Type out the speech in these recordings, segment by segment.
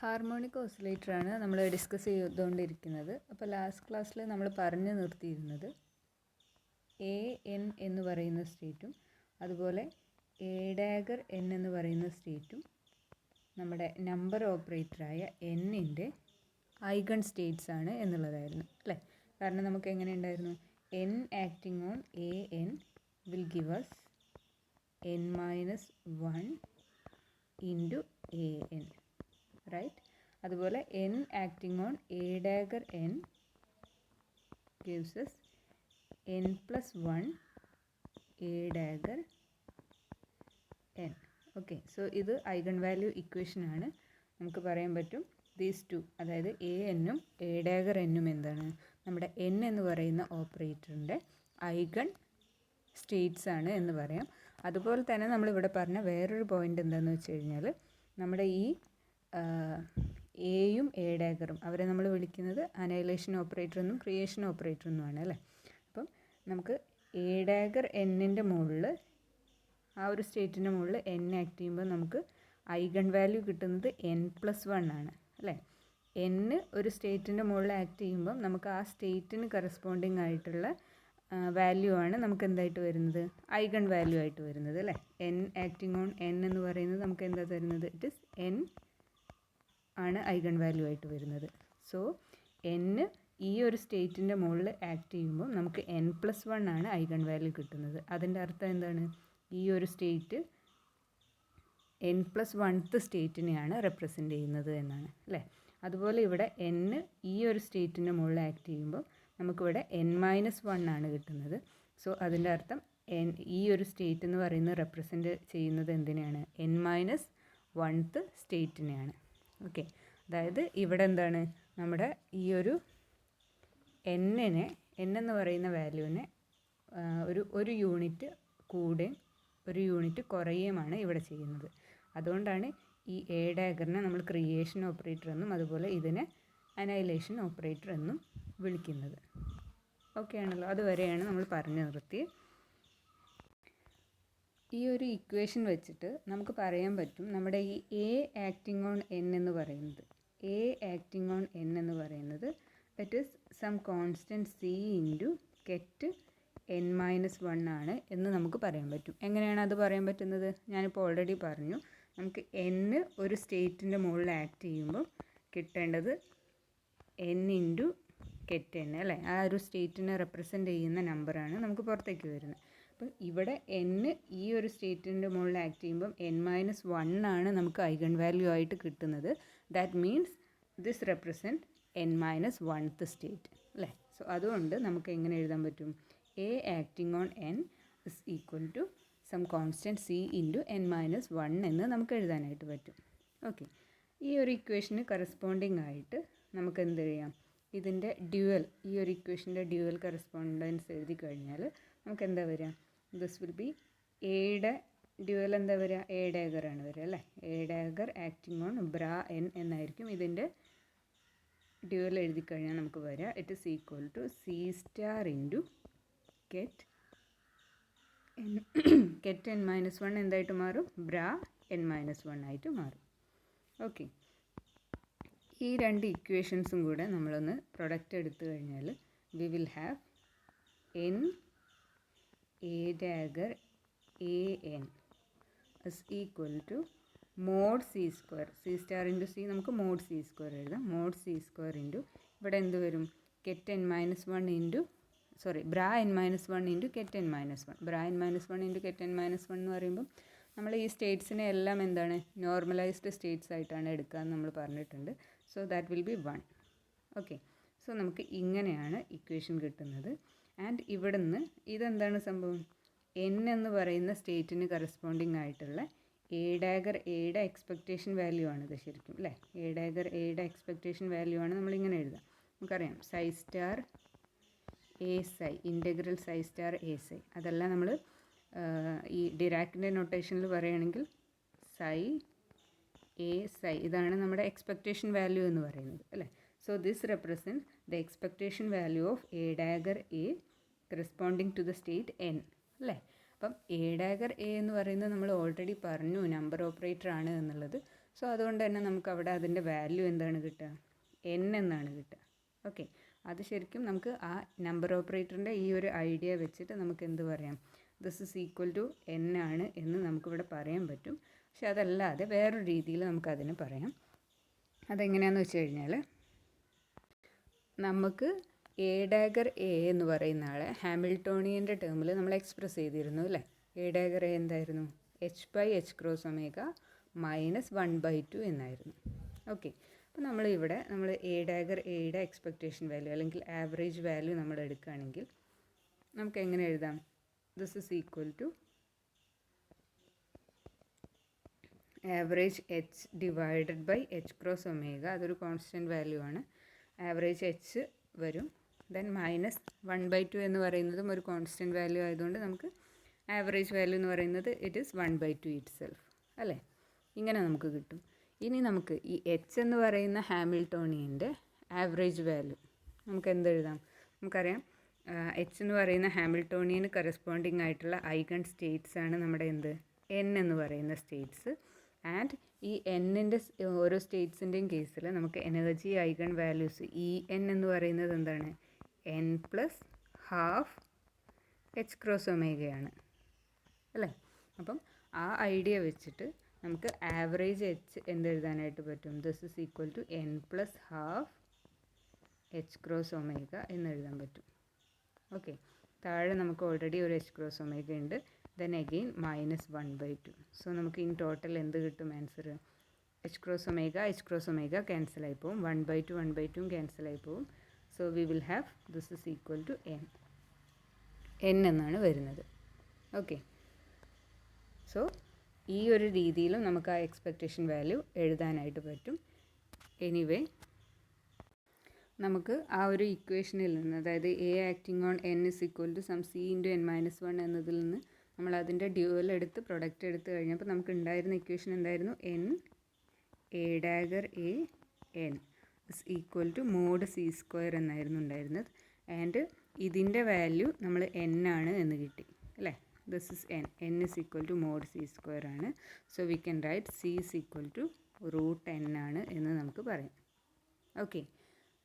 Harmonic ഓസിലേറ്ററാണ് നമ്മൾ discuss ചെയ്തുകൊണ്ടിരിക്കുന്നത്. അപ്പോൾ ലാസ്റ്റ് ക്ലാസ്സിൽ നമ്മൾ പറഞ്ഞു നിർത്തിയിരുന്നത് എ എൻ എന്ന് പറയുന്ന സ്റ്റേറ്റും അതുപോലെ എ ഡാഗർ എൻ എന്ന് പറയുന്ന സ്റ്റേറ്റും നമ്മുടെ നമ്പർ ഓപ്പറേറ്ററായ എന്നിൻ്റെ ഐഗൺ സ്റ്റേറ്റ്സ് ആണ് എന്നുള്ളതായിരുന്നു അല്ലേ. കാരണം നമുക്ക് എങ്ങനെ ഉണ്ടായിരുന്നു, n acting on a n will give us n minus 1 into a n, right. അതുപോലെ n acting on a dagger n gives us n plus 1 a dagger n. Okay, so ഇത് eigen value equation ആണ്. നമുക്ക് പറയാൻ പറ്റും these two, അതായത് a എന്നും a dagger എന്നും എന്താണ്, നമ്മുടെ n എന്ന് പറയുന്ന ഓപ്പറേറ്ററിൻ്റെ ഐഗൺ സ്റ്റേറ്റ്സ് ആണ് എന്ന് പറയാം. അതുപോലെ തന്നെ നമ്മളിവിടെ പറഞ്ഞ വേറൊരു പോയിൻ്റ് എന്താണെന്ന് വെച്ച് കഴിഞ്ഞാൽ, നമ്മുടെ ഈ എയും എ ഡാഗറും അവരെ നമ്മൾ വിളിക്കുന്നത് അനൈലേഷൻ ഓപ്പറേറ്റർ എന്നും ക്രിയേഷൻ ഓപ്പറേറ്റർ എന്നുമാണ് അല്ലേ. അപ്പം നമുക്ക് എ ഡാഗർ എന്നിൻ്റെ മുകളിൽ, ആ ഒരു സ്റ്റേറ്റിൻ്റെ മുകളിൽ എൻ ആക്ട് ചെയ്യുമ്പോൾ നമുക്ക് ഐഗൺ വാല്യൂ കിട്ടുന്നത് n+1 ആണ് അല്ലേ. n ഒരു സ്റ്റേറ്റിൻ്റെ മുകളിൽ ആക്ട് ചെയ്യുമ്പം നമുക്ക് ആ സ്റ്റേറ്റിന് കറസ്പോണ്ടിങ് ആയിട്ടുള്ള വാല്യൂ ആണ് നമുക്ക് എന്തായിട്ട് വരുന്നത്, ഐഗൺ വാല്യൂ ആയിട്ട് വരുന്നത് അല്ലേ. n ആക്ടിങ് ഓൺ n എന്ന് പറയുന്നത് നമുക്ക് എന്താ തരുന്നത്, ഇറ്റ് ഇസ് n ആണ് ഐഗൺ വാല്യൂ ആയിട്ട് വരുന്നത്. സോ n ഈ ഒരു സ്റ്റേറ്റിൻ്റെ മുകളിൽ ആക്ട് ചെയ്യുമ്പോൾ നമുക്ക് n+1 ആണ് ഐഗൺ വാല്യൂ കിട്ടുന്നത്. അതിൻ്റെ അർത്ഥം എന്താണ്, ഈ ഒരു സ്റ്റേറ്റ് n+1th സ്റ്റേറ്റിനെയാണ് റെപ്രസെൻ്റ് ചെയ്യുന്നത് എന്നാണ് അല്ലേ. അതുപോലെ ഇവിടെ n ഈ ഒരു സ്റ്റേറ്റിൻ്റെ മുകളിൽ ആക്ട് ചെയ്യുമ്പോൾ നമുക്കിവിടെ n-1 ആണ് കിട്ടുന്നത്. സോ അതിൻ്റെ അർത്ഥം ഈ ഒരു സ്റ്റേറ്റ് എന്ന് പറയുന്നത് റെപ്രസെൻ്റ് ചെയ്യുന്നത് എന്തിനെയാണ്, n-1th സ്റ്റേറ്റിനെയാണ്. ഓക്കെ, അതായത് ഇവിടെ എന്താണ്, നമ്മുടെ ഈ ഒരു n എന്ന് പറയുന്ന വാല്യൂവിനെ ഒരു യൂണിറ്റ് കൂടുകയും ഒരു യൂണിറ്റ് കുറയുകയുമാണ് ഇവിടെ ചെയ്യുന്നത്. അതുകൊണ്ടാണ് ഈ എ ഡാഗറിനെ നമ്മൾ ക്രിയേഷൻ ഓപ്പറേറ്റർ എന്നും അതുപോലെ ഇതിനെ അനൈലേഷൻ ഓപ്പറേറ്റർ എന്നും വിളിക്കുന്നത്. ഓക്കെ ആണല്ലോ, അതുവരെയാണ് നമ്മൾ പറഞ്ഞു നിർത്തിയത്. ഈ ഒരു ഇക്വേഷൻ വെച്ചിട്ട് നമുക്ക് പറയാൻ പറ്റും, നമ്മുടെ ഈ എ ആക്ടിങ് ഓൺ എൻ എന്ന് പറയുന്നത്, എ ആക്ടിങ് ഓൺ എൻ എന്ന് പറയുന്നത് that is some constant C into ket n-1 ആണ് എന്ന് നമുക്ക് പറയാൻ പറ്റും. എങ്ങനെയാണ് അത് പറയാൻ പറ്റുന്നത്, ഞാനിപ്പോൾ ഓൾറെഡി പറഞ്ഞു. നമുക്ക് n ഒരു സ്റ്റേറ്റിൻ്റെ മുകളിൽ ആക്ട് ചെയ്യുമ്പോൾ കിട്ടേണ്ടത് n ഇൻറ്റു കെറ്റ് n അല്ലേ. ആ ഒരു സ്റ്റേറ്റിനെ റെപ്രസെൻ്റ് ചെയ്യുന്ന നമ്പറാണ് നമുക്ക് പുറത്തേക്ക് വരുന്നത്. അപ്പം ഇവിടെ n ഈ ഒരു സ്റ്റേറ്റിൻ്റെ മുകളിൽ ആക്ട് ചെയ്യുമ്പം n-1 ആണ് നമുക്ക് ഐഗൺ വാല്യൂ ആയിട്ട് കിട്ടുന്നത്. That means this represent n-1th state അല്ലേ. സോ അതുകൊണ്ട് നമുക്ക് എങ്ങനെ എഴുതാൻ പറ്റും, a acting on n is equal to some constant C into n-1 എന്ന് നമുക്ക് എഴുതാനായിട്ട് പറ്റും. ഓക്കെ, ഈ ഒരു ഇക്വേഷന് കറസ്പോണ്ടിങ് ആയിട്ട് നമുക്ക് എന്ത് ചെയ്യാം, ഇതിൻ്റെ ഡ്യുവൽ, ഈ ഒരു ഇക്വേഷൻ്റെ ഡ്യുവൽ കറസ്പോണ്ടൻസ് എഴുതി കഴിഞ്ഞാൽ നമുക്ക് എന്താ വരിക, ദിസ് വിൽ ബി എയുടെ ഡ്യുവൽ എന്താ വരിക, എ ഡാഗറാണ് വരിക അല്ലേ. A dagger acting on bra N എന്നായിരിക്കും ഇതിൻ്റെ ഡ്യുവൽ എഴുതി കഴിഞ്ഞാൽ നമുക്ക് വരിക. It is equal to C star into ket n-1 എന്തായിട്ട് മാറും, ബ്രാ n-1 ആയിട്ട് മാറും. ഓക്കെ, ഈ രണ്ട് ഇക്വേഷൻസും കൂടെ നമ്മളൊന്ന് പ്രൊഡക്റ്റ് എടുത്തു കഴിഞ്ഞാൽ we will have n a dagger a n is equal to mod c square, c star into c നമുക്ക് മോഡ് സി സ്ക്വയർ എഴുതാം. മോഡ് സി സ്ക്വയർ ഇൻറ്റു ഇവിടെ എന്ത് വരും, ket n-1 into bra n-1 into ket n-1. Bra n-1 into ket n-1 എന്ന് പറയുമ്പം നമ്മൾ ഈ സ്റ്റേറ്റ്സിനെ എല്ലാം എന്താണ്, നോർമലൈസ്ഡ് സ്റ്റേറ്റ്സ് ആയിട്ടാണ് എടുക്കുക എന്ന് നമ്മൾ പറഞ്ഞിട്ടുണ്ട്. So that will be 1. Okay, so നമുക്ക് ഇങ്ങനെയാണ് ഇക്വേഷൻ കിട്ടുന്നത്. ആൻഡ് ഇവിടുന്ന് ഇതെന്താണ് സംഭവം, n എന്ന് പറയുന്ന സ്റ്റേറ്റിന് കറസ്പോണ്ടിങ് ആയിട്ടുള്ള എ ഡാഗർ എയുടെ എക്സ്പെക്റ്റേഷൻ വാല്യൂ ആണിത് ശരിക്കും അല്ലേ. എ ഡാഗർ എയുടെ എക്സ്പെക്റ്റേഷൻ വാല്യൂ ആണ് നമ്മളിങ്ങനെ എഴുതാം. നമുക്കറിയാം psi star A psi, integral psi star A psi, അതെല്ലാം നമ്മൾ ഈ ഡിറാക്കിൻ്റെ നൊട്ടേഷനിൽ പറയുകയാണെങ്കിൽ സൈ എ സൈ, ഇതാണ് നമ്മുടെ എക്സ്പെക്റ്റേഷൻ വാല്യൂ എന്ന് പറയുന്നത് അല്ലേ. So this represent the expectation value of a dagger a corresponding to the state n അല്ലേ. അപ്പം എ ഡാഗർ എ എന്ന് പറയുന്നത് നമ്മൾ ഓൾറെഡി പറഞ്ഞു നമ്പർ ഓപ്പറേറ്റർ ആണ് എന്നുള്ളത്. സോ അതുകൊണ്ട് തന്നെ നമുക്ക് അവിടെ അതിൻ്റെ വാല്യൂ എന്താണ് കിട്ടുക, n എന്നാണ് കിട്ടുക. ഓക്കെ, അത് ശരിക്കും നമുക്ക് ആ നമ്പർ ഓപ്പറേറ്ററിൻ്റെ ഈ ഒരു ഐഡിയ വെച്ചിട്ട് നമുക്ക് എന്ത് പറയാം, this is equal to n ആണ് എന്ന് നമുക്കിവിടെ പറയാൻ പറ്റും. പക്ഷെ അതല്ലാതെ വേറൊരു രീതിയിൽ നമുക്കതിന് പറയാം. അതെങ്ങനെയാണെന്ന് വെച്ച് കഴിഞ്ഞാൽ, നമുക്ക് എ ഡാഗർ എ എന്ന് പറയുന്ന ആളെ ഹാമിൽട്ടോണിയൻ്റെ ടേമിൽ നമ്മൾ എക്സ്പ്രസ് ചെയ്തിരുന്നു അല്ലേ. എ ഡാഗർ എ എന്തായിരുന്നു, h/h ക്രോസ് ഒമേഗ മൈനസ് 1/2 എന്നായിരുന്നു. ഓക്കെ, അപ്പോൾ നമ്മൾ എ ഡാഗർ എയുടെ എക്സ്പെക്റ്റേഷൻ വാല്യൂ അല്ലെങ്കിൽ ആവറേജ് വാല്യൂ നമ്മൾ എടുക്കുകയാണെങ്കിൽ നമുക്ക് എങ്ങനെ എഴുതാം, this is equal to average h divided by h cross omega, അതൊരു കോൺസ്റ്റൻറ്റ് വാല്യൂ ആണ്, ആവറേജ് h വരും. ദെൻ മൈനസ് 1/2 എന്ന് പറയുന്നതും ഒരു കോൺസ്റ്റൻറ്റ് വാല്യൂ ആയതുകൊണ്ട് നമുക്ക് ആവറേജ് വാല്യൂ എന്ന് പറയുന്നത് ഇറ്റ് ഈസ് 1/2 ഇറ്റ് സെൽഫ് അല്ലേ. ഇങ്ങനെ നമുക്ക് കിട്ടും. ഇനി നമുക്ക് ഈ h എന്ന് പറയുന്ന ഹാമിൽട്ടോണിയൻ്റെ ആവറേജ് വാല്യൂ നമുക്ക് എന്തെഴുതാം, നമുക്കറിയാം h എന്ന് പറയുന്ന ഹാമിൽട്ടോണിയന് കറസ്പോണ്ടിങ് ആയിട്ടുള്ള ഐഗൺ സ്റ്റേറ്റ്സ് ആണ് നമ്മുടെ എന്ത്, n എന്ന് പറയുന്ന സ്റ്റേറ്റ്സ്. ആൻഡ് ഈ എന്നിൻ്റെ ഓരോ സ്റ്റേറ്റ്സിൻ്റെയും കേസിൽ നമുക്ക് എനർജി ഐഗൺ വാല്യൂസ് En എന്ന് പറയുന്നത് എന്താണ്, n plus half h cross ഒമേഗയാണ് അല്ലേ. അപ്പം ആ ഐഡിയ വെച്ചിട്ട് നമുക്ക് ആവറേജ് h എന്തെഴുതാനായിട്ട് പറ്റും, this is equal to n plus half h cross omega എന്നെഴുതാൻ പറ്റും. ഓക്കെ, താഴെ നമുക്ക് ഓൾറെഡി ഒരു h ക്രോസ് ഒമേഗ ഉണ്ട്, ദെൻ അഗെയിൻ മൈനസ് 1/2. സോ നമുക്ക് ഇൻ ടോട്ടൽ എന്ത് കിട്ടും ആൻസർ, h ക്രോസ് ഒമേഗ ക്യാൻസലായി പോവും, 1/2 ക്യാൻസലായി പോവും. So we will have this is equal to n എന്നാണ് വരുന്നത്. ഓക്കെ, സോ ഈ ഒരു രീതിയിലും നമുക്ക് ആ എക്സ്പെക്റ്റേഷൻ വാല്യൂ എഴുതാനായിട്ട് പറ്റും. എനിവേ, നമുക്ക് ആ ഒരു ഇക്വേഷനിൽ നിന്ന്, അതായത് a acting on n is equal to sum c into n-1 എന്നതിൽ നിന്ന് നമ്മൾ അതിൻ്റെ ഡ്യൂവൽ എടുത്ത് പ്രൊഡക്റ്റ് എടുത്ത് കഴിഞ്ഞപ്പോൾ നമുക്ക് ഉണ്ടായിരുന്ന ഇക്വേഷൻ എന്തായിരുന്നു, n a dagger a n is equal to mod c square എന്നായിരുന്നു ഉണ്ടായിരുന്നത്. ആൻഡ് ഇതിൻ്റെ വാല്യൂ നമ്മൾ n ആണ് എന്ന് കിട്ടി അല്ലേ. This is n is equal to mod c square ആണ്. So we can write c is equal to root n ആണ് എന്ന് നമുക്ക് പറയാം. ഓക്കെ,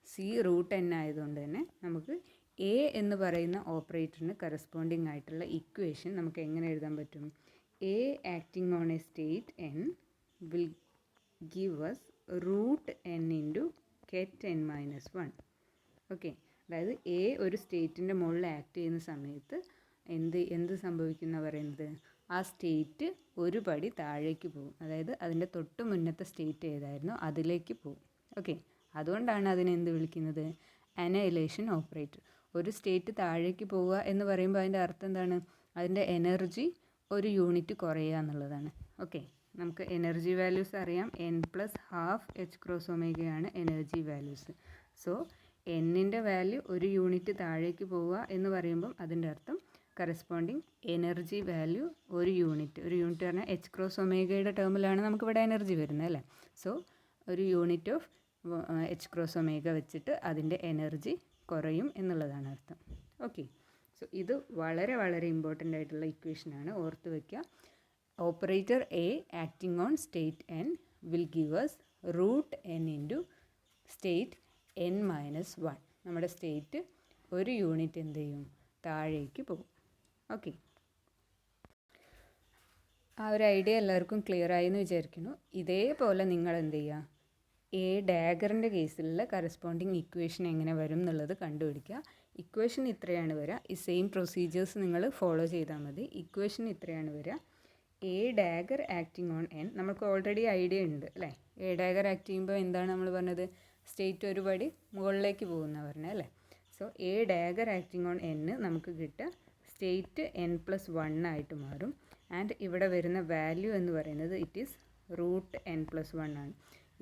c റൂട്ട് n ആയതുകൊണ്ട് തന്നെ നമുക്ക് എ എന്ന് പറയുന്ന ഓപ്പറേറ്ററിന് കറസ്പോണ്ടിങ് ആയിട്ടുള്ള ഇക്വേഷൻ നമുക്ക് എങ്ങനെ എഴുതാൻ പറ്റും, a acting on a state n will give us root n into get n-1. Okay, അതായത് എ ഒരു സ്റ്റേറ്റിൻ്റെ മുകളിൽ ആക്ട് ചെയ്യുന്ന സമയത്ത് എന്ത് സംഭവിക്കുന്ന പറയുന്നത്, ആ സ്റ്റേറ്റ് ഒരു പടി താഴേക്ക് പോകും, അതായത് അതിൻ്റെ തൊട്ട് മുന്നത്തെ സ്റ്റേറ്റ് ഏതായിരുന്നോ അതിലേക്ക് പോകും. ഓക്കെ, അതുകൊണ്ടാണ് അതിനെ എന്ത് വിളിക്കുന്നത്, അനൈലേഷൻ ഓപ്പറേറ്റർ. ഒരു സ്റ്റേറ്റ് താഴേക്ക് പോവുക എന്ന് പറയുമ്പോൾ അതിൻ്റെ അർത്ഥം എന്താണ്, അതിൻ്റെ എനർജി ഒരു യൂണിറ്റ് കുറയുക എന്നുള്ളതാണ്. ഓക്കെ, നമുക്ക് എനർജി വാല്യൂസ് അറിയാം, n plus half h cross ഒമേഗയാണ് എനർജി വാല്യൂസ്. സോ എന്നിൻ്റെ വാല്യൂ ഒരു യൂണിറ്റ് താഴേക്ക് പോവുക എന്ന് പറയുമ്പം അതിൻ്റെ അർത്ഥം കറസ്പോണ്ടിങ് എനർജി വാല്യൂ ഒരു യൂണിറ്റ് പറഞ്ഞാൽ h ക്രോസ് ഒമേഗയുടെ ടേമിലാണ് നമുക്കിവിടെ എനർജി വരുന്നത് അല്ലേ. സോ ഒരു unit of h cross omega വെച്ചിട്ട് അതിൻ്റെ എനർജി കുറയും എന്നുള്ളതാണ് അർത്ഥം. ഓക്കെ, സോ ഇത് വളരെ വളരെ ഇമ്പോർട്ടൻ്റ് ആയിട്ടുള്ള ഇക്വേഷനാണ്, ഓർത്ത് വയ്ക്കുക. Operator a acting on state n will give us root n into state n-1. നമ്മുടെ സ്റ്റേറ്റ് ഒരു യൂണിറ്റ് എന്ത് ചെയ്യും, താഴേക്ക് പോകും. ഓക്കെ, ആ ഒരു ഐഡിയ എല്ലാവർക്കും ക്ലിയർ ആയി എന്ന് വിചാരിക്കുന്നു. ഇതേപോലെ നിങ്ങൾ എന്ത് ചെയ്യുക, എ ഡാഗറിൻ്റെ കേസിലുള്ള കറസ്പോണ്ടിങ് ഇക്വേഷൻ എങ്ങനെ വരും എന്നുള്ളത് കണ്ടുപിടിക്കുക. ഇക്വേഷൻ ഇത്രയാണ് വരിക, ഈ സെയിം പ്രൊസീജിയേഴ്സ് നിങ്ങൾ ഫോളോ ചെയ്താൽ മതി. ഇക്വേഷൻ ഇത്രയാണ് വരിക, a dagger acting on n, നമുക്ക് ഓൾറെഡി ഐഡിയ ഉണ്ട് അല്ലേ. എ ഡാഗർ ആക്ട് ചെയ്യുമ്പോൾ എന്താണ് നമ്മൾ പറഞ്ഞത്, സ്റ്റേറ്റ് ഒരു പടി മുകളിലേക്ക് പോകുന്ന പറഞ്ഞത് അല്ലേ. So a dagger acting on n നമുക്ക് കിട്ടുക സ്റ്റേറ്റ് n+1 ആയിട്ട് മാറും. ആൻഡ് ഇവിടെ വരുന്ന വാല്യൂ എന്ന് പറയുന്നത് ഇറ്റ് ഈസ് റൂട്ട് n+1 ആണ്.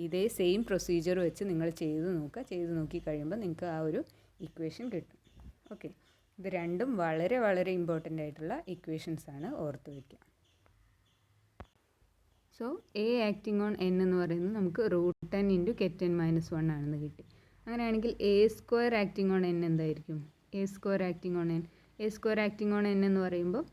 ഇതേ സെയിം പ്രൊസീജിയർ വെച്ച് നിങ്ങൾ ചെയ്ത് നോക്കി കഴിയുമ്പോൾ നിങ്ങൾക്ക് ആ ഒരു ഇക്വേഷൻ കിട്ടും. ഓക്കെ, ഇത് രണ്ടും വളരെ വളരെ ഇമ്പോർട്ടൻ്റ് ആയിട്ടുള്ള ഇക്വേഷൻസ് ആണ്, ഓർത്ത് വയ്ക്കുക. So A acting on n എന്ന് പറയുന്നത് നമുക്ക് root n into get n-1 ആണെന്ന് കിട്ടി. അങ്ങനെയാണെങ്കിൽ A square acting on n എന്തായിരിക്കും, A square acting on n എന്ന് പറയുമ്പോൾ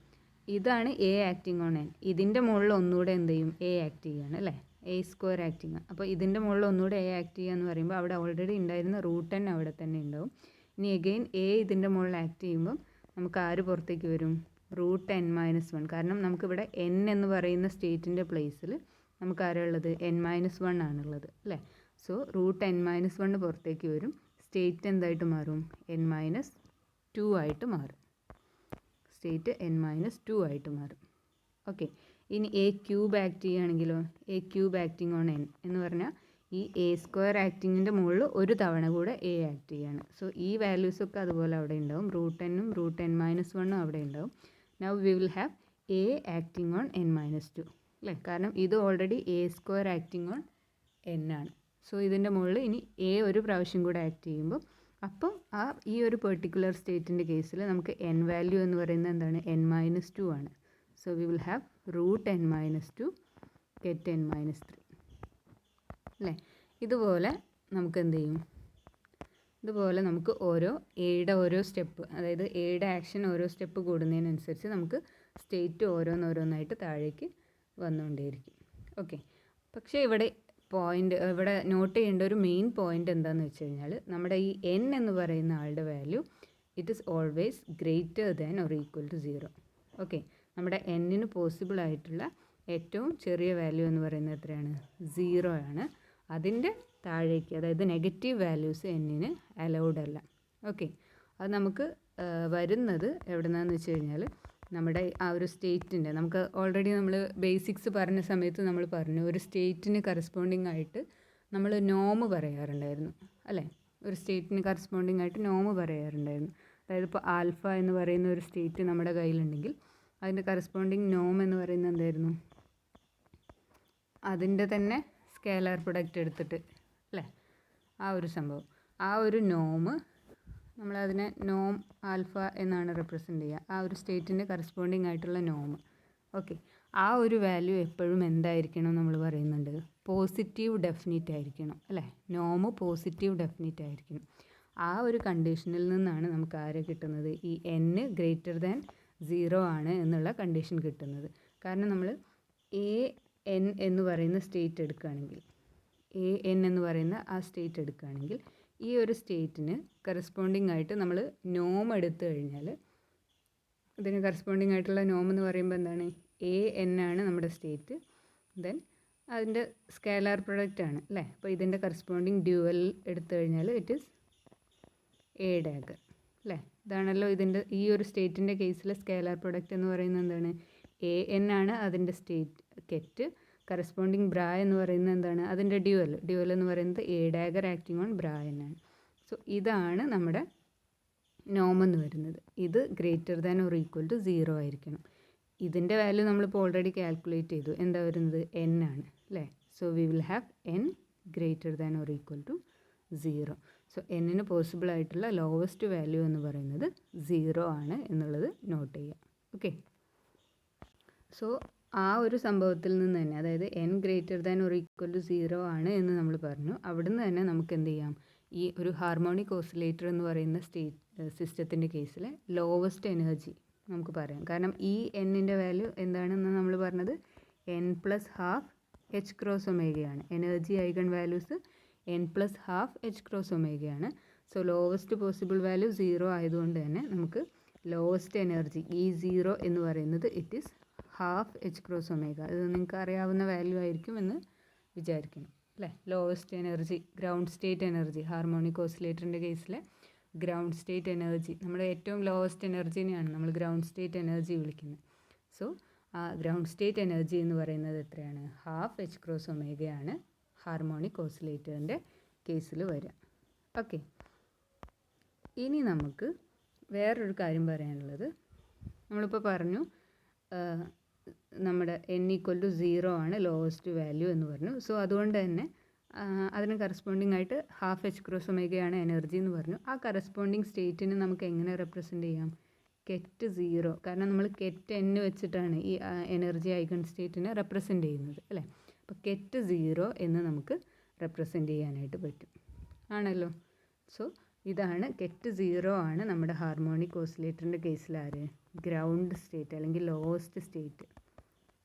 ഇതാണ് എ ആക്ടിങ് ഓൺ n, ഇതിൻ്റെ മുകളിൽ ഒന്നുകൂടെ എന്ത് ചെയ്യും, എ ആക്ട് ചെയ്യുകയാണ് അല്ലേ. A square acting. അപ്പോൾ ഇതിൻ്റെ മുകളിൽ ഒന്നുകൂടെ എ ആക്ട് ചെയ്യുക എന്ന് പറയുമ്പോൾ അവിടെ ഓൾറെഡി ഉണ്ടായിരുന്ന √n അവിടെ തന്നെ ഉണ്ടാവും. ഇനി എഗെയിൻ എ ഇതിൻ്റെ മുകളിൽ ആക്ട് ചെയ്യുമ്പം നമുക്ക് ആര് പുറത്തേക്ക് വരും? √n-1. കാരണം നമുക്കിവിടെ n എന്ന് പറയുന്ന സ്റ്റേറ്റിൻ്റെ പ്ലേസിൽ നമുക്ക് ആരാളുള്ളത്? n-1 ആണുള്ളത് അല്ലേ? സോ √n-1 പുറത്തേക്ക് വരും. സ്റ്റേറ്റ് എന്തായിട്ട് മാറും? n-2 ആയിട്ട് മാറും. സ്റ്റേറ്റ് n-2 ആയിട്ട് മാറും. ഓക്കെ. ഇനി എ ക്യൂബ് ആക്ട് ചെയ്യുകയാണെങ്കിലോ? A cube acting on n എന്ന് പറഞ്ഞാൽ ഈ എ സ്ക്വയർ ആക്ടിങ്ങിൻ്റെ മുകളിൽ ഒരു തവണ കൂടെ എ ആക്ട് ചെയ്യാണ്. സോ ഈ വാല്യൂസൊക്കെ അതുപോലെ അവിടെ ഉണ്ടാവും. √n-ഉം √n-1 അവിടെ ഉണ്ടാവും. Now we will have A acting on n-2 അല്ലേ? കാരണം ഇത് already A square acting on n ആണ്. സോ ഇതിൻ്റെ മുകളിൽ ഇനി എ ഒരു പ്രാവശ്യം കൂടെ ആക്ട് ചെയ്യുമ്പോൾ അപ്പോൾ ഈ ഒരു പെർട്ടിക്കുലർ സ്റ്റേറ്റിൻ്റെ കേസിൽ നമുക്ക് n വാല്യൂ എന്ന് പറയുന്നത് എന്താണ്? n-2 ആണ്. So we will have √n-2 get n-3 അല്ലേ? ഇതുപോലെ നമുക്ക് എന്ത് ചെയ്യും? ഇതുപോലെ നമുക്ക് എയുടെ ഓരോ സ്റ്റെപ്പ്, അതായത് എയുടെ ആക്ഷൻ ഓരോ സ്റ്റെപ്പ് കൂടുന്നതിനനുസരിച്ച് നമുക്ക് സ്റ്റേറ്റ് ഓരോന്നോരോന്നായിട്ട് താഴേക്ക് വന്നുകൊണ്ടേയിരിക്കും. ഓക്കെ. പക്ഷേ ഇവിടെ നോട്ട് ചെയ്യേണ്ട ഒരു മെയിൻ പോയിൻ്റ് എന്താണെന്ന് വെച്ച് കഴിഞ്ഞാൽ നമ്മുടെ ഈ n എന്ന് പറയുന്ന ആളുടെ value it is always greater than or equal to 0. Okay. നമ്മുടെ n-ന് പോസിബിൾ ആയിട്ടുള്ള ഏറ്റവും ചെറിയ വാല്യൂ എന്ന് പറയുന്നത് എത്രയാണ്? 0 ആണ്. അതിൻ്റെ താഴേക്ക്, അതായത് നെഗറ്റീവ് വാല്യൂസ് n-ന് അലൗഡ് അല്ല. ഓക്കെ. അത് നമുക്ക് വരുന്നത് എവിടെ നിന്നാന്ന് വെച്ച് കഴിഞ്ഞാൽ നമ്മുടെ ആ ഒരു സ്റ്റേറ്റിൻ്റെ, നമുക്ക് ഓൾറെഡി നമ്മൾ ബേസിക്സ് പറഞ്ഞ സമയത്ത് നമ്മൾ പറഞ്ഞു ഒരു സ്റ്റേറ്റിന് കറസ്പോണ്ടിങ് ആയിട്ട് നമ്മൾ നോമ് പറയാറുണ്ടായിരുന്നു അല്ലേ? ഒരു സ്റ്റേറ്റിന് കറസ്പോണ്ടിങ് ആയിട്ട് നോമ് പറയാറുണ്ടായിരുന്നു. അതായത് ഇപ്പോൾ ആൽഫ എന്ന് പറയുന്ന ഒരു സ്റ്റേറ്റ് നമ്മുടെ കയ്യിലുണ്ടെങ്കിൽ അതിൻ്റെ കറസ്പോണ്ടിങ് നോം എന്ന് പറയുന്നത് എന്തായിരുന്നു? അതിൻ്റെ തന്നെ സ്കേലാർ പ്രൊഡക്റ്റ് എടുത്തിട്ട് അല്ലേ? ആ ഒരു സംഭവം, ആ ഒരു നോമ് നമ്മളതിനെ നോം ആൽഫ എന്നാണ് റെപ്രസെൻ്റ് ചെയ്യുക. ആ ഒരു സ്റ്റേറ്റിൻ്റെ കറസ്പോണ്ടിങ് ആയിട്ടുള്ള നോമ്. ഓക്കെ. ആ ഒരു വാല്യൂ എപ്പോഴും എന്തായിരിക്കണം നമ്മൾ പറയുന്നുണ്ട്? പോസിറ്റീവ് ഡെഫിനിറ്റ് ആയിരിക്കണം അല്ലേ? നോമ് പോസിറ്റീവ് ഡെഫിനിറ്റ് ആയിരിക്കണം. ആ ഒരു കണ്ടീഷനിൽ നിന്നാണ് നമുക്ക് ആരെ കിട്ടുന്നത്? ഈ n ഗ്രേറ്റർ ദാൻ 0 ആണ് എന്നുള്ള കണ്ടീഷൻ കിട്ടുന്നത്. കാരണം നമ്മൾ an എന്ന് പറയുന്ന സ്റ്റേറ്റ് എടുക്കുകയാണെങ്കിൽ, an എന്ന് പറയുന്ന ആ സ്റ്റേറ്റ് എടുക്കുകയാണെങ്കിൽ ഈ ഒരു സ്റ്റേറ്റിന് കറസ്പോണ്ടിങ് ആയിട്ട് നമ്മൾ നോം എടുത്തു കഴിഞ്ഞാൽ ഇതിന് കറസ്പോണ്ടിങ് ആയിട്ടുള്ള നോം എന്ന് പറയുമ്പോൾ എന്താണ്? an ആണ് നമ്മുടെ സ്റ്റേറ്റ്. ദെൻ അതിൻ്റെ സ്കേലാർ പ്രൊഡക്റ്റ് ആണ് അല്ലേ? അപ്പോൾ ഇതിൻ്റെ കറസ്പോണ്ടിങ് ഡ്യുവൽ എടുത്തു കഴിഞ്ഞാൽ ഇറ്റ് ഈസ് എ ഡാഗർ അല്ലേ? ഇതാണല്ലോ ഇതിൻ്റെ ഈ ഒരു സ്റ്റേറ്റിൻ്റെ കേസിലെ സ്കേലാർ പ്രൊഡക്റ്റ് എന്ന് പറയുന്നത് എന്താണ്? an ആണ് അതിൻ്റെ സ്റ്റേറ്റ് കെറ്റ്. കറസ്പോണ്ടിങ് ബ്രാ എന്ന് പറയുന്നത് എന്താണ്? അതിൻ്റെ ഡ്യുവൽ എന്ന് പറയുന്നത് a dagger acting on bra എന്നാണ്. സോ ഇതാണ് നമ്മുടെ നോം എന്ന് വരുന്നത്. ഇത് greater than or equal to 0 ആയിരിക്കണം. ഇതിൻ്റെ വാല്യൂ നമ്മളിപ്പോൾ ഓൾറെഡി കാൽക്കുലേറ്റ് ചെയ്തു. എന്താ വരുന്നത്? n ആണ് അല്ലേ? So we will have n greater than or equal to 0. So n-ന് പോസിബിൾ ആയിട്ടുള്ള ലോവസ്റ്റ് വാല്യൂ എന്ന് പറയുന്നത് 0 ആണ് എന്നുള്ളത് നോട്ട് ചെയ്യുക. ഓക്കെ. സോ ആ ഒരു സംഭവത്തിൽ നിന്ന് തന്നെ, അതായത് n greater than or equal to 0 ആണ് എന്ന് നമ്മൾ പറഞ്ഞു. അവിടുന്ന് തന്നെ നമുക്ക് എന്ത് ചെയ്യാം? ഈ ഒരു ഹാർമോണിക് ഓസിലേറ്റർ എന്ന് പറയുന്ന സിസ്റ്റത്തിൻ്റെ കേസിൽ ലോവസ്റ്റ് എനർജി നമുക്ക് പറയാം. കാരണം ഈ n-ൻ്റെ വാല്യൂ എന്താണെന്ന് നമ്മൾ പറഞ്ഞത് n+12 h ക്രോസ് ഒമേഗയാണ്. Energy eigen values n+12 h cross ഒമേഗയാണ്. സോ ലോവസ്റ്റ് പോസിബിൾ വാല്യൂ 0 ആയതുകൊണ്ട് തന്നെ നമുക്ക് ലോവസ്റ്റ് എനർജി E0 എന്ന് പറയുന്നത് it is ½ h cross omega. ഇത് നിങ്ങൾക്ക് അറിയാവുന്ന വാല്യൂ ആയിരിക്കും എന്ന് വിചാരിക്കുന്നു അല്ലേ? Lowest energy, ground state energy, harmonic ഓസിലേറ്ററിൻ്റെ കേസിലെ ഗ്രൗണ്ട് സ്റ്റേറ്റ് എനർജി, നമ്മുടെ ഏറ്റവും ലോവസ്റ്റ് എനർജിനെയാണ് നമ്മൾ ഗ്രൗണ്ട് സ്റ്റേറ്റ് എനർജി വിളിക്കുന്നത്. സോ ആ ഗ്രൗണ്ട് സ്റ്റേറ്റ് എനർജി എന്ന് പറയുന്നത് എത്രയാണ്? ½ h ക്രോസ് ഒമേഗയാണ് ഹാർമോണിക് ഓസിലേറ്ററിൻ്റെ കേസിൽ വരിക. ഓക്കെ. ഇനി നമുക്ക് വേറൊരു കാര്യം പറയാനുള്ളത്, നമ്മളിപ്പോൾ പറഞ്ഞു നമ്മുടെ n=0 ആണ് ലോവസ്റ്റ് വാല്യൂ എന്ന് പറഞ്ഞു. സോ അതുകൊണ്ട് തന്നെ അതിന് കറസ്പോണ്ടിങ് ആയിട്ട് ½ h ക്രോസ് ഒമേഗയാണ് എനർജി എന്ന് പറഞ്ഞു. ആ കറസ്പോണ്ടിങ് സ്റ്റേറ്റിന് നമുക്ക് എങ്ങനെ റെപ്രസെൻ്റ് ചെയ്യാം? കെറ്റ് 0. കാരണം നമ്മൾ കെറ്റ് n വെച്ചിട്ടാണ് ഈ എനർജി ഐഗൺ സ്റ്റേറ്റിനെ റെപ്രസെൻ്റ് ചെയ്യുന്നത് അല്ലേ? അപ്പോൾ കെറ്റ് 0 എന്ന് നമുക്ക് റെപ്രസെൻ്റ് ചെയ്യാനായിട്ട് പറ്റും ആണല്ലോ. സോ ഇതാണ് കെറ്റ് 0 ആണ് നമ്മുടെ ഹാർമോണിക് ഓസിലേറ്ററിൻ്റെ കേസിൽ ആര്? ഗ്രൗണ്ട് സ്റ്റേറ്റ് അല്ലെങ്കിൽ lowest state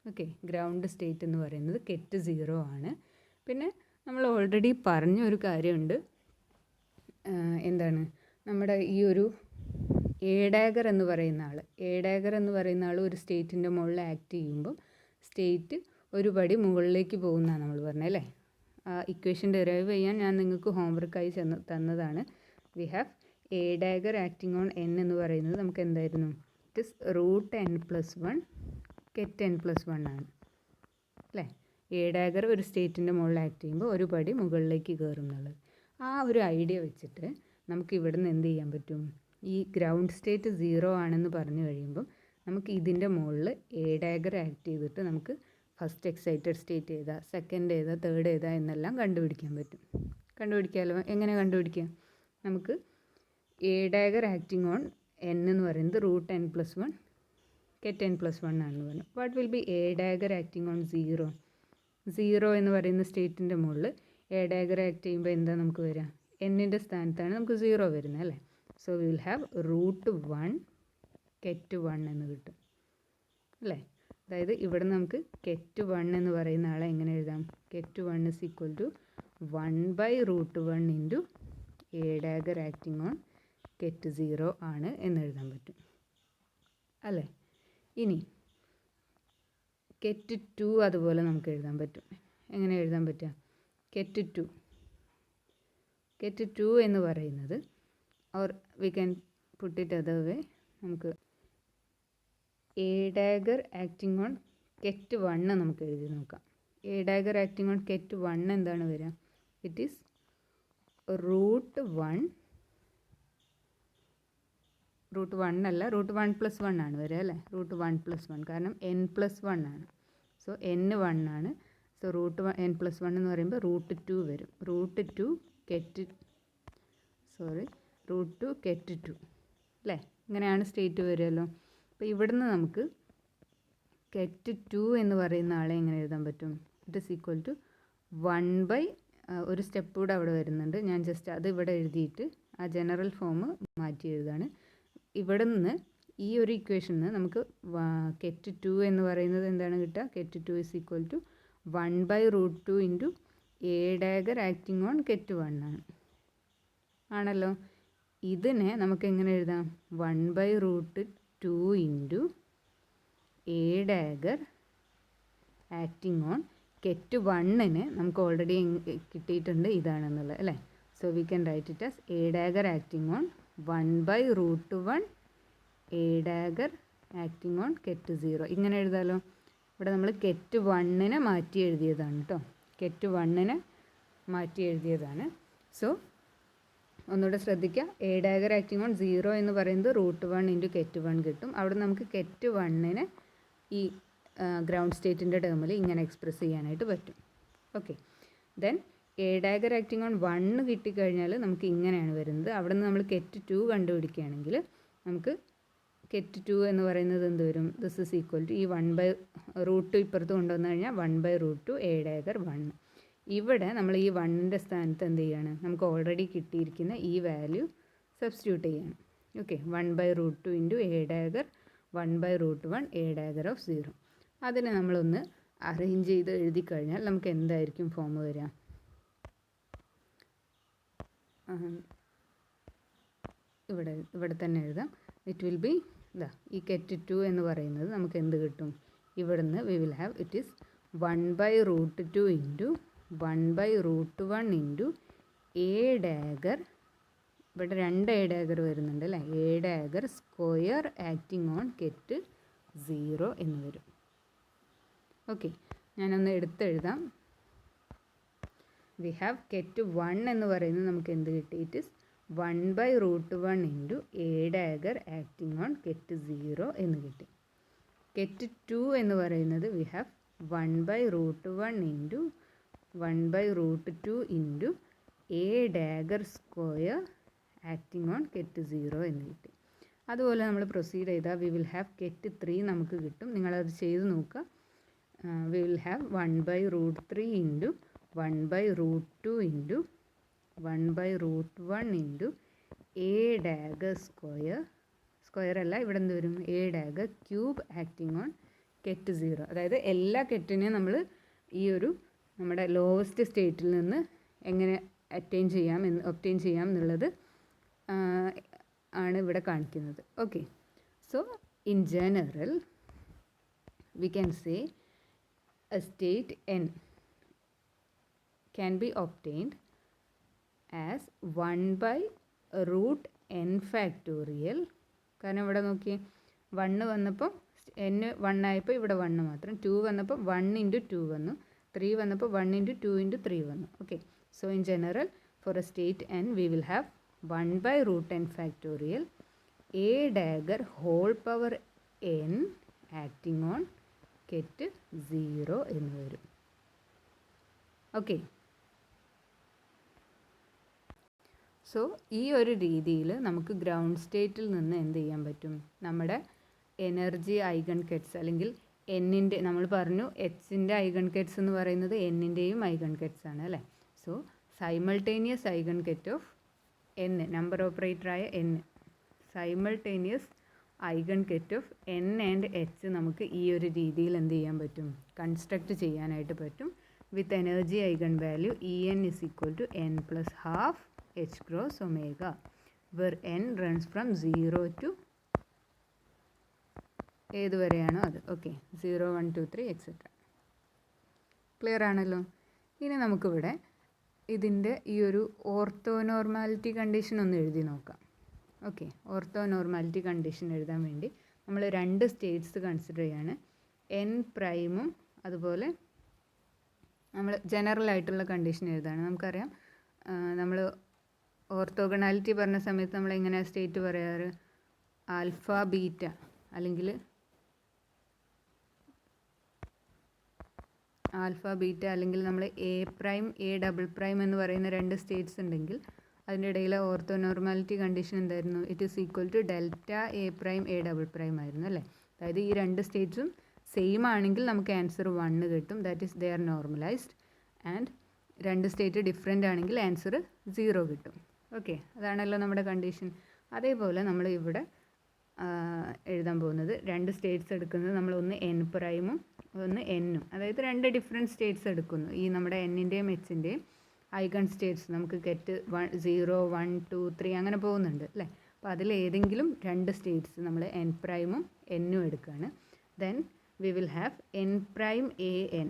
okay, ground state എന്ന് പറയുന്നത് get 0 ആണ്. പിന്നെ നമ്മൾ ഓൾറെഡി പറഞ്ഞ ഒരു കാര്യമുണ്ട്, എന്താണ് നമ്മുടെ ഈ ഒരു എ ഡാഗർ എന്ന് പറയുന്ന ആൾ ഒരു സ്റ്റേറ്റിൻ്റെ മുകളിൽ ആക്ട് ചെയ്യുമ്പം സ്റ്റേറ്റ് ഒരു പടി മുകളിലേക്ക് പോകുന്നതാണ് നമ്മൾ പറഞ്ഞത് അല്ലേ. ആ ഇക്വേഷൻ ഡെറൈവ് ചെയ്യാൻ ഞാൻ നിങ്ങൾക്ക് ഹോംവർക്കായി തന്നതാണ്. We have a dagger acting on N എന്ന് പറയുന്നത് നമുക്ക് എന്തായിരുന്നു, it is √n+1 get n+1 ആണ് അല്ലേ. എ ഡാഗർ ഒരു സ്റ്റേറ്റിൻ്റെ മുകളിൽ ആക്ട് ചെയ്യുമ്പോൾ ഒരു പടി മുകളിലേക്ക് കയറും എന്നുള്ളത്. ആ ഒരു ഐഡിയ വെച്ചിട്ട് നമുക്ക് ഇവിടുന്ന് എന്ത് ചെയ്യാൻ പറ്റും, ഈ ഗ്രൗണ്ട് സ്റ്റേറ്റ് 0 ആണെന്ന് പറഞ്ഞു കഴിയുമ്പം നമുക്ക് ഇതിൻ്റെ മുകളിൽ എ ഡാഗർ ആക്ട് ചെയ്തിട്ട് നമുക്ക് ഫസ്റ്റ് എക്സൈറ്റഡ് സ്റ്റേറ്റ് ഏതാ, സെക്കൻഡ് ഏതാ, തേർഡ് ഏതാ എന്നെല്ലാം കണ്ടുപിടിക്കാൻ പറ്റും. കണ്ടുപിടിക്കാമല്ലോ. എങ്ങനെ കണ്ടുപിടിക്കാം, നമുക്ക് a dagger acting on N എന്ന് പറയുന്നത് √n+1 get n+1 ആണെന്ന് പറഞ്ഞു. What will be a dagger acting on 0 എന്ന് പറയുന്ന സ്റ്റേറ്റിൻ്റെ മുകളിൽ എ ഡാഗർ ആക്ട് ചെയ്യുമ്പോൾ എന്താ നമുക്ക് വരിക, എന്നിൻ്റെ സ്ഥാനത്താണ് നമുക്ക് 0 വരുന്നത് അല്ലേ. So we will have √1 get 1 എന്ന് കിട്ടും അല്ലേ. അതായത് ഇവിടെ നമുക്ക് get 1 എന്ന് പറയുന്ന ആളെ എങ്ങനെ എഴുതാം, get 1 is equal to 1/√1 into a dagger acting on get 0 ആണ് എന്ന് എഴുതാൻ പറ്റും അല്ലേ. ഇനി get 2 അതുപോലെ നമുക്ക് എഴുതാൻ പറ്റും. എങ്ങനെ എഴുതാൻ പറ്റുക, get 2 എന്ന് പറയുന്നത്, or we can put it other way, നമുക്ക് a dagger acting on get 1 നമുക്ക് എഴുതി നോക്കാം. A dagger acting on get 1 എന്താണ് വരിക, ഇറ്റ് ഈസ് √1 അല്ല, √1+1 ആണ് വരിക അല്ലേ. √1+1 കാരണം n+1 ആണ്. സോ n 1 ആണ്. സോ n+1 എന്ന് പറയുമ്പോൾ √2 വരും. √2 get 2 അല്ലേ. ഇങ്ങനെയാണ് സ്റ്റേറ്റ് വരുമല്ലോ. അപ്പോൾ ഇവിടുന്ന് നമുക്ക് get 2 എന്ന് പറയുന്ന ആളെ എങ്ങനെ എഴുതാൻ പറ്റും, ഇറ്റ് ഇസ് ഈക്വൽ ടു 1/, ഒരു സ്റ്റെപ്പ് കൂടെ അവിടെ വരുന്നുണ്ട്, ഞാൻ ജസ്റ്റ് അത് ഇവിടെ എഴുതിയിട്ട് ആ ജനറൽ ഫോം മാറ്റി എഴുതാണ്. ഇവിടെ നിന്ന് ഈ ഒരു ഇക്വേഷനിൽ നമുക്ക് get 2 എന്ന് പറയുന്നത് എന്താണ് കിട്ടുക, get 2 is equal to 1/√2 into a dagger acting on get 1 ആണ് ആണല്ലോ. ഇതിനെ നമുക്ക് എങ്ങനെ എഴുതാം, 1/√2 into a dagger acting on get 1ന് നമുക്ക് ഓൾറെഡി കിട്ടിയിട്ടുണ്ട് ഇതാണെന്നുള്ളത് അല്ലേ. So we can write it as a dagger acting on 1/√1 a dagger acting on get 0. ഇങ്ങനെ എഴുതാമല്ലോ. ഇവിടെ നമ്മൾ get 1നെ മാറ്റി എഴുതിയതാണ് കേട്ടോ, get 1നെ മാറ്റി എഴുതിയതാണ്. സോ ഒന്നുകൂടെ ശ്രദ്ധിക്കുക, എ ഡാഗർ ആക്ടിങ് ഓൺ 0 എന്ന് പറയുന്നത് √1 into get 1 കിട്ടും. അവിടെ നമുക്ക് get 1നെ ഈ ഗ്രൗണ്ട് സ്റ്റേറ്റിൻ്റെ ടേമിൽ ഇങ്ങനെ എക്സ്പ്രസ് ചെയ്യാനായിട്ട് പറ്റും. Okay, then a dagger acting on 1 കിട്ടിക്കഴിഞ്ഞാൽ നമുക്ക് ഇങ്ങനെയാണ് വരുന്നത്. അവിടെ നിന്ന് നമ്മൾ get 2 കണ്ടുപിടിക്കുകയാണെങ്കിൽ നമുക്ക് get 2 എന്ന് പറയുന്നത് എന്ത് വരും, ദിസ് ഇസ് ഈക്വൽ ടു ഈ 1/√2 ഇപ്പുറത്ത് കൊണ്ടുവന്നു കഴിഞ്ഞാൽ 1/√2 എ ഡാഗർ 1. ഇവിടെ നമ്മൾ ഈ 1ൻ്റെ സ്ഥാനത്ത് എന്ത് ചെയ്യാണ്, നമുക്ക് ഓൾറെഡി കിട്ടിയിരിക്കുന്ന ഈ വാല്യൂ സബ്സ്റ്റിറ്റ്യൂട്ട് ചെയ്യണം. Okay, 1/√2 into a dagger 1/√1 a dagger of 0. അതിനെ നമ്മളൊന്ന് അറേഞ്ച് ചെയ്ത് എഴുതി കഴിഞ്ഞാൽ നമുക്ക് എന്തായിരിക്കും ഫോം വരിക, ഇവിടെ തന്നെ എഴുതാം. ഇറ്റ് വിൽ ബി ഈ get 2 എന്ന് പറയുന്നത് നമുക്ക് എന്ത് കിട്ടും, ഇവിടുന്ന് we will have it is 1/√2 into 1/√1 into a dagger, ഇവിടെ 2 എ ഡാഗർ വരുന്നുണ്ട് അല്ലേ, A dagger square acting on get 0 എന്ന് വരും. ഓക്കെ, ഞാനൊന്ന് എടുത്തെഴുതാം. വി ഹാവ് get 1 എന്ന് പറയുന്നത് നമുക്ക് എന്ത് കിട്ടി, it is 1/√1 into a dagger acting on get 0 എന്ന് കിട്ടി. get 2 എന്ന് പറയുന്നത് we have 1/√1 into 1/√2 into a dagger square acting on get 0 എന്ന് കിട്ടി. അതുപോലെ നമ്മൾ പ്രൊസീഡ് ചെയ്താൽ വി വിൽ ഹാവ് get 3 നമുക്ക് കിട്ടും. നിങ്ങളത് ചെയ്ത് നോക്കുക. We will have 1/√3 into 1/√2 into 1/√1 into a dagger square അല്ല, ഇവിടെ എന്ത് വരും, a dagger cube acting on ket 0. അതായത് എല്ലാ കെറ്റിനെയും നമ്മൾ ഈ ഒരു നമ്മുടെ ലോവസ്റ്റ് സ്റ്റേറ്റിൽ നിന്ന് എങ്ങനെ ഒബ്റ്റെയിൻ ചെയ്യാം എന്നുള്ളത് ആണ് ഇവിടെ കാണിക്കുന്നത്. Okay, so in general we can say a state n can be obtained as 1 by root n factorial. കാരണം ഇവിടെ നോക്കി 1 വന്നപ്പോൾ n 1 ആയപ്പോൾ ഇവിടെ 1 മാത്രം, 2 വന്നപ്പോൾ 1 into 2 വന്നു, 3 വന്നപ്പോൾ 1 into 2 into 3 വന്നു. Okay, so in general for A state n we will have 1 by root n factorial a dagger whole power n acting on കെറ്റ് 0 എന്ന് വരും. ഓക്കെ, സോ ഈ ഒരു രീതിയിൽ നമുക്ക് ഗ്രൗണ്ട് സ്റ്റേറ്റിൽ നിന്ന് എന്ത് ചെയ്യാൻ പറ്റും, നമ്മുടെ എനർജി ഐഗൺ കെറ്റ്സ് അല്ലെങ്കിൽ എന്നിൻ്റെ, നമ്മൾ പറഞ്ഞു എച്ചിൻ്റെ ഐഗൺ കെറ്റ്സ് എന്ന് പറയുന്നത് എന്നിൻ്റെയും ഐഗൺ കെറ്റ്സ് ആണ് അല്ലേ. So simultaneous eigen ket of n, number ഓപ്പറേറ്ററായ n, simultaneous eigen ket of n and h നമുക്ക് ഈ ഒരു രീതിയിൽ എന്ത് ചെയ്യാൻ പറ്റും, കൺസ്ട്രക്റ്റ് ചെയ്യാനായിട്ട് പറ്റും. വിത്ത് energy eigen value En is equal to n plus half h cross omega, where n runs from 0 to ഏതുവരെയാണോ അത്. Okay, 0 1 2 3 etcetera. ക്ലിയർ ആണല്ലോ. ഇനി നമുക്കിവിടെ ഇതിൻ്റെ ഈ ഒരു ഓർത്തോനോർമാലിറ്റി കണ്ടീഷൻ ഒന്ന് എഴുതി നോക്കാം. ഓക്കെ, ഓർത്തോനോർമാലിറ്റി കണ്ടീഷൻ എഴുതാൻ വേണ്ടി നമ്മൾ 2 സ്റ്റേറ്റ്സ് കൺസിഡർ ചെയ്യാണ്, n പ്രൈമും അതുപോലെ നമ്മൾ ജനറൽ ആയിട്ടുള്ള കണ്ടീഷൻ എഴുതാണ്. നമുക്കറിയാം നമ്മൾ ഓർത്തോഗണാലിറ്റി പറഞ്ഞ സമയത്ത് നമ്മൾ എങ്ങനെയാണ് സ്റ്റേറ്റ് പറയാറ്, ആൽഫ ബീറ്റ അല്ലെങ്കിൽ നമ്മൾ a prime a double prime എന്ന് പറയുന്ന 2 സ്റ്റേറ്റ്സ് ഉണ്ടെങ്കിൽ അതിൻ്റെ ഇടയിലെ ഓർത്തോനോർമാലിറ്റി കണ്ടീഷൻ എന്തായിരുന്നു, it is equal to delta a prime a double prime ആയിരുന്നു അല്ലേ. അതായത് ഈ 2 സ്റ്റേറ്റ്സും സെയിം ആണെങ്കിൽ നമുക്ക് ആൻസർ 1 കിട്ടും, that is they are normalised. And 2 state different ആണെങ്കിൽ ആൻസർ 0 കിട്ടും. ഓക്കെ, അതാണല്ലോ നമ്മുടെ കണ്ടീഷൻ. അതേപോലെ നമ്മൾ ഇവിടെ എഴുതാൻ പോകുന്നത് 2 സ്റ്റേറ്റ്സ് എടുക്കുന്നത് നമ്മൾ ഒന്ന് n പ്രൈമും ഒന്ന് n-ഉം, അതായത് 2 ഡിഫറെൻറ്റ് സ്റ്റേറ്റ്സ് എടുക്കുന്നു. ഈ നമ്മുടെ n-ൻ്റെയും h-ൻ്റെയും ഐഗൺ സ്റ്റേറ്റ്സ് നമുക്ക് കെറ്റ് 0 1 2 3 അങ്ങനെ പോകുന്നുണ്ട് അല്ലേ. അപ്പോൾ അതിലേതെങ്കിലും 2 സ്റ്റേറ്റ്സ് നമ്മൾ n പ്രൈമും n-ഉം എടുക്കുകയാണ്. Then we will have n prime a n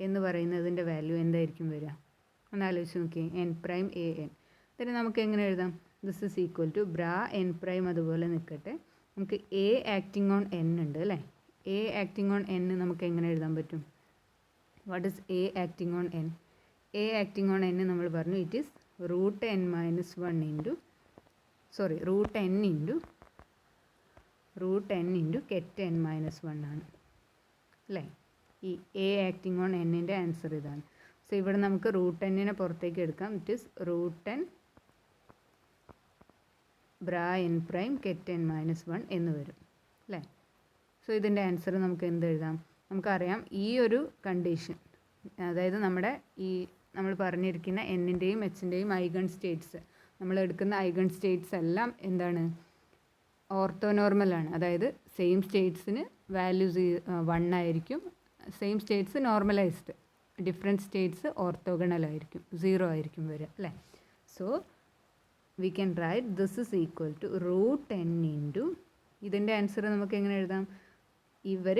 എന്ന് പറയുന്നതിൻ്റെ വാല്യൂ എന്തായിരിക്കും വരിക, ഒന്ന് ആലോചിച്ച് നോക്കിയേ. n prime a n, then നമുക്ക് എങ്ങനെ എഴുതാം, this is equal to bra n prime അതുപോലെ നിൽക്കട്ടെ, നമുക്ക് എ ആക്ടിങ് ഓൺ n ഉണ്ട് അല്ലേ. എ ആക്ടിങ് ഓൺ n നമുക്ക് എങ്ങനെ എഴുതാൻ പറ്റും, what is a acting on n? A acting on n നമ്മൾ പറഞ്ഞു it is root n minus 1 into root n into ket n minus 1 ആണ് അല്ലേ. ഈ എ ആക്ടിങ് ഓൺ എന്നിൻ്റെ ആൻസർ ഇതാണ്. സോ ഇവിടെ നമുക്ക് റൂട്ട് എന്നിനെ പുറത്തേക്ക് എടുക്കാം, it is root n bra n prime ket n minus 1 എന്ന് വരും അല്ലേ. സോ ഇതിൻ്റെ ആൻസർ നമുക്ക് എന്ത് എഴുതാം, നമുക്കറിയാം ഈ ഒരു കണ്ടീഷൻ, അതായത് നമ്മുടെ ഈ നമ്മൾ പറഞ്ഞിരിക്കുന്ന എന്നിൻ്റെയും എച്ചിൻ്റെയും ഐഗൺ സ്റ്റേറ്റ്സ്, നമ്മൾ എടുക്കുന്ന ഐഗൺ സ്റ്റേറ്റ്സ് എല്ലാം എന്താണ്, ഓർത്തോനോർമലാണ്. അതായത് സെയിം സ്റ്റേറ്റ്സിന് വാല്യൂ 1 ആയിരിക്കും, same states normalized, different states orthogonal ആയിരിക്കും, 0 ആയിരിക്കും വരിക അല്ലേ. So we can write this is equal to root n into, ഇതിൻ്റെ ആൻസർ നമുക്ക് എങ്ങനെ എഴുതാം, ഇവർ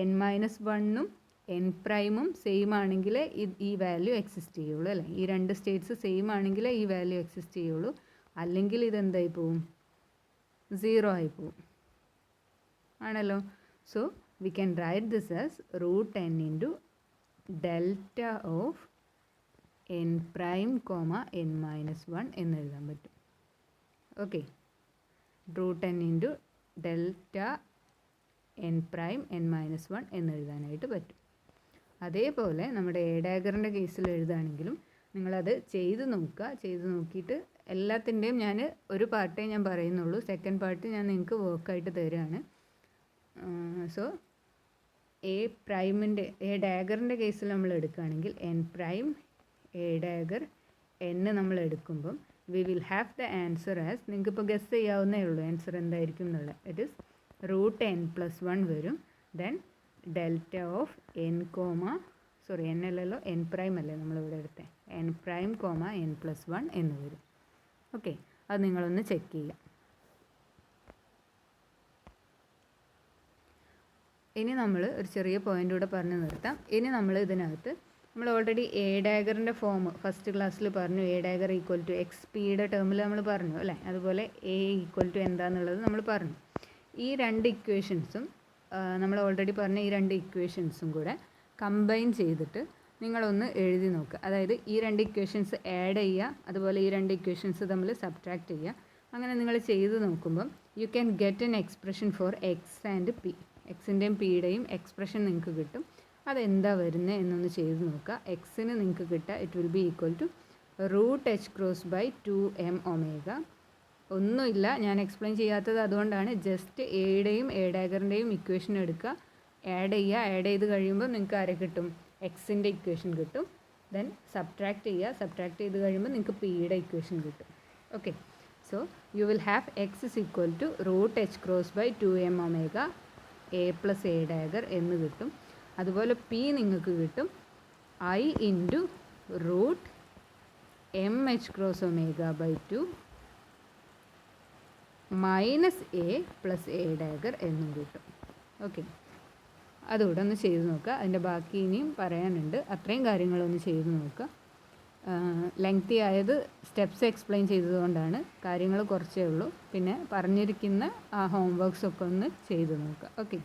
n മൈനസ് 1-ഉം n പ്രൈമും സെയിം ആണെങ്കിൽ ഈ വാല്യൂ എക്സിസ്റ്റ് ചെയ്യുള്ളൂ അല്ലേ. ഈ 2 സ്റ്റേറ്റ്സ് സെയിം ആണെങ്കിൽ ഈ വാല്യൂ എക്സിസ്റ്റ് ചെയ്യുള്ളൂ, അല്ലെങ്കിൽ ഇതെന്തായി പോവും, 0 ആയി പോവും ആണല്ലോ. So we can write this as root n into delta of n prime comma n minus 1 എന്ന് എഴുതാൻ പറ്റും. Okay, root n into delta n prime n minus 1 എന്ന് എഴുതാനായിട്ട് പറ്റും. അതേപോലെ നമ്മുടെ എ ഡാഗറിൻ്റെ കേസിൽ എഴുതുകയാണെങ്കിലും നിങ്ങളത് ചെയ്ത് നോക്കുക. ചെയ്ത് നോക്കിയിട്ട് എല്ലാത്തിൻ്റെയും ഞാൻ ഒരു പാർട്ടേ ഞാൻ പറയുന്നുള്ളൂ, സെക്കൻഡ് പാർട്ട് ഞാൻ നിങ്ങൾക്ക് വർക്കായിട്ട് തരികയാണ്. സോ എ ഡാഗറിൻ്റെ കേസിൽ നമ്മൾ എടുക്കുകയാണെങ്കിൽ n prime a dagger n നമ്മൾ എടുക്കുമ്പം we will have the answer as, നിങ്ങൾക്ക് ഇപ്പോൾ ഗസ് ചെയ്യാവുന്നേ ഉള്ളൂ ആൻസർ എന്തായിരിക്കും എന്നുള്ളത്. It is root n plus 1 വരും. Then delta of n comma n അല്ലല്ലോ എൻ പ്രൈം അല്ലേ നമ്മളിവിടെ എടുത്തത്, n prime comma n plus 1 എന്ന് വരും. ഓക്കെ, അത് നിങ്ങളൊന്ന് ചെക്ക് ചെയ്യുക. ഇനി നമ്മൾ ഒരു ചെറിയ പോയിൻ്റ് കൂടെ പറഞ്ഞ് നിർത്താം. ഇനി നമ്മൾ ഇതിനകത്ത് നമ്മൾ ഓൾറെഡി എ ഡാഗറിൻ്റെ ഫോം ഫസ്റ്റ് ക്ലാസ്സിൽ പറഞ്ഞു. A dagger equal to x പിയുടെ ടേമിൽ നമ്മൾ പറഞ്ഞു അല്ലേ. അതുപോലെ എ ഈക്വൽ ടു എന്താണെന്നുള്ളത് നമ്മൾ പറഞ്ഞു. ഈ രണ്ട് ഇക്വേഷൻസും നമ്മൾ ഓൾറെഡി പറഞ്ഞ ഈ രണ്ട് ഇക്വേഷൻസും കൂടെ കമ്പൈൻ ചെയ്തിട്ട് നിങ്ങളൊന്ന് എഴുതി നോക്കുക. അതായത് ഈ രണ്ട് ഇക്വേഷൻസ് ആഡ് ചെയ്യുക, അതുപോലെ ഈ രണ്ട് ഇക്വേഷൻസ് തമ്മിൽ സബ്ട്രാക്ട് ചെയ്യുക. അങ്ങനെ നിങ്ങൾ ചെയ്ത് നോക്കുമ്പം you can get an expression for x and p. എക്സിൻ്റെയും പിയുടെയും എക്സ്പ്രഷൻ നിങ്ങൾക്ക് കിട്ടും. അതെന്താ വരുന്നത് എന്നൊന്ന് ചെയ്ത് നോക്കുക. എക്സിന് നിങ്ങൾക്ക് കിട്ടുക it will be equal to √h×2m⍵. ഒന്നുമില്ല, ഞാൻ എക്സ്പ്ലെയിൻ ചെയ്യാത്തത് അതുകൊണ്ടാണ്. ജസ്റ്റ് എയുടെയും എ ഡാഗറിൻ്റെയും ഇക്വേഷൻ എടുക്കുക, ആഡ് ചെയ്യുക. ആഡ് ചെയ്ത് കഴിയുമ്പോൾ നിങ്ങൾക്ക് ആരെ കിട്ടും? എക്സിൻ്റെ ഇക്വേഷൻ കിട്ടും. ദെൻ സബ്ട്രാക്ട് ചെയ്യുക. സബ്ട്രാക്ട് ചെയ്ത് കഴിയുമ്പോൾ നിങ്ങൾക്ക് പിയുടെ ഇക്വേഷൻ കിട്ടും. Okay, so you will have x is equal to √h×2m⍵ a plus a dagger എന്ന് കിട്ടും. അതുപോലെ പി നിങ്ങൾക്ക് കിട്ടും I into √mh×ω/2 minus a plus a dagger എന്നും കിട്ടും. ഓക്കെ, അതുകൂടെ ഒന്ന് ചെയ്ത് നോക്കുക. അതിൻ്റെ ബാക്കി ഇനിയും പറയാനുണ്ട്. അത്രയും കാര്യങ്ങളൊന്ന് ചെയ്ത് നോക്കുക. ലെങ്തി ആയത് സ്റ്റെപ്സ് എക്സ്പ്ലെയിൻ ചെയ്തതുകൊണ്ടാണ്. കാര്യങ്ങൾ കുറച്ചേ ഉള്ളൂ. പിന്നെ പറഞ്ഞിരിക്കുന്ന ആ ഹോംവർക്ക്സൊക്കെ ഒന്ന് ചെയ്ത് നോക്കുക. ഓക്കെ.